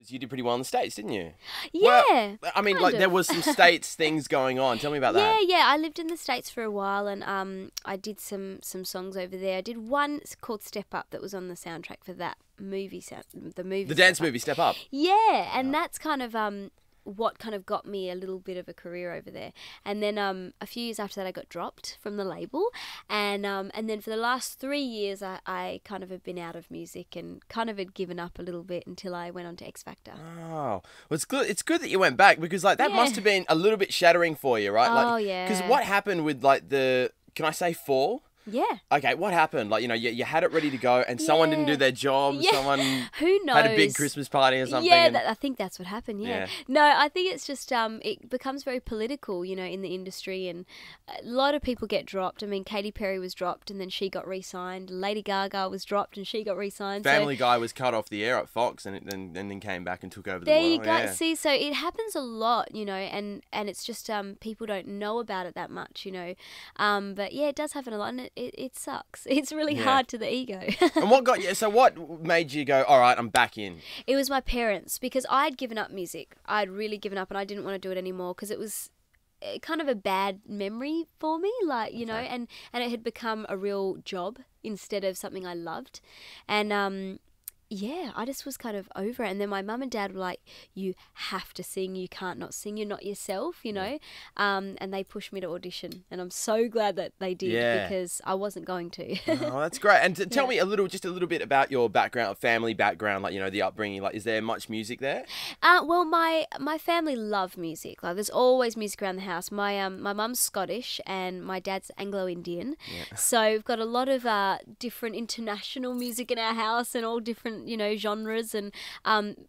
You did pretty well in the States, didn't you? Yeah. Well, I mean, like, there was some States things going on. Tell me about that. Yeah. I lived in the States for a while, and I did some songs over there. I did one called Step Up that was on the soundtrack for that movie. The dance movie, Step Up. Yeah, and that's kind of what kind of got me a little bit of a career over there. And then a few years after that, I got dropped from the label, and then for the last 3 years, I kind of have been out of music and kind of had given up a little bit until I went on to X Factor. Oh, well, it's good. It's good that you went back, because like that must have been a little bit shattering for you, right? Oh, like, yeah. Because what happened with like can I say fall? Yeah. Okay, what happened? Like, you had it ready to go and someone didn't do their job. Yeah. Someone Who knows? had a big Christmas party or something. Yeah, I think that's what happened, yeah. No, I think it's just, it becomes very political, in the industry, and a lot of people get dropped. I mean, Katy Perry was dropped and then she got re-signed. Lady Gaga was dropped and she got re-signed. Family Guy was cut off the air at Fox and then came back and took over the there world. You go. Yeah. See, so it happens a lot, and it's just people don't know about it that much, But yeah, it does happen a lot, and it sucks. It's really hard to the ego. And what got you? So what made you go, all right, I'm back in? It was my parents, because I'd given up music. I'd really given up, and I didn't want to do it anymore because it was kind of a bad memory for me, and it had become a real job instead of something I loved. And yeah, I just was kind of over it. And then my mum and dad were like, you have to sing. You can't not sing. You're not yourself, And they pushed me to audition. And I'm so glad that they did because I wasn't going to. Oh, that's great. And tell me just a little bit about your background, family background, like, the upbringing. Like, is there much music there? Well, my family love music. Like, there's always music around the house. My mum's Scottish and my dad's Anglo-Indian. Yeah. So we've got a lot of different international music in our house and all different genres, and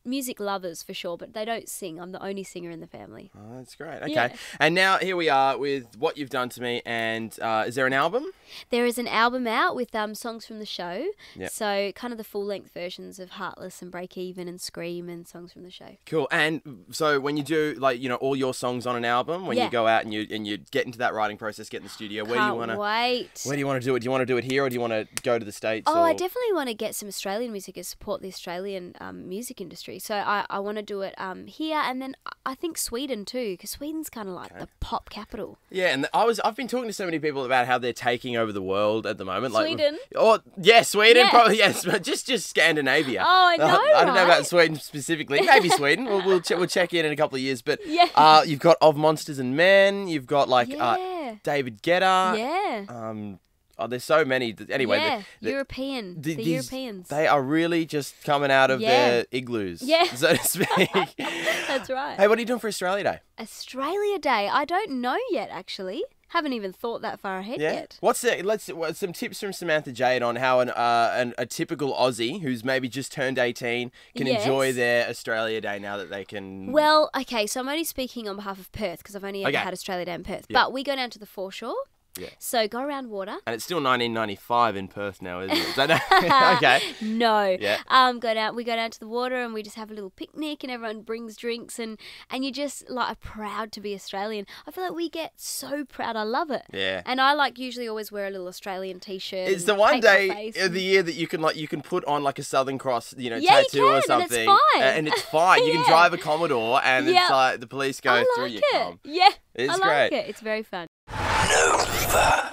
music lovers for sure, but they don't sing. I'm the only singer in the family. Oh, that's great. Okay. Yeah. And now here we are with What You've Done to Me, and is there an album? There is an album out with songs from the show. Yep. So kind of the full-length versions of Heartless and Break Even and Scream and songs from the show. Cool. And so when you do, like, all your songs on an album, when you go out and you get into that writing process, get in the studio, where do you want to do it? Do you want to do it here, or do you want to go to the States? Oh, I definitely want to get some Australian music and support the Australian music industry. So I want to do it here, and then I think Sweden too, because Sweden's kind of like the pop capital. Yeah, and I've been talking to so many people about how they're taking over the world at the moment. Sweden? Sweden, yeah. Probably, yes, but just Scandinavia. Oh, I know, I don't know about Sweden specifically. Maybe Sweden. We'll check in a couple of years. But you've got Of Monsters and Men. You've got David Guetta. Yeah. Oh, there's so many. Anyway, Europeans. They are really just coming out of their igloos, so to speak. That's right. Hey, what are you doing for Australia Day? Australia Day? I don't know yet, actually. Haven't even thought that far ahead yet. What's some tips from Samantha Jade on how a typical Aussie who's maybe just turned 18 can enjoy their Australia Day now that they can... Well, okay, so I'm only speaking on behalf of Perth because I've only ever had Australia Day in Perth. But we go down to the foreshore. Yeah. So go around water. And it's still 1995 in Perth now, isn't it? Okay. No. Yeah. We go down to the water and we just have a little picnic and everyone brings drinks and you just like are proud to be Australian. I feel like we get so proud. I love it. Yeah. And I usually always wear a little Australian t-shirt. It's the one day of the year that you can put on like a Southern Cross, tattoo or something. And it's fine. And it's fine. You can drive a Commodore and it's like the police go through your car. Yeah. It's I great. like it. It's very fun. Nova.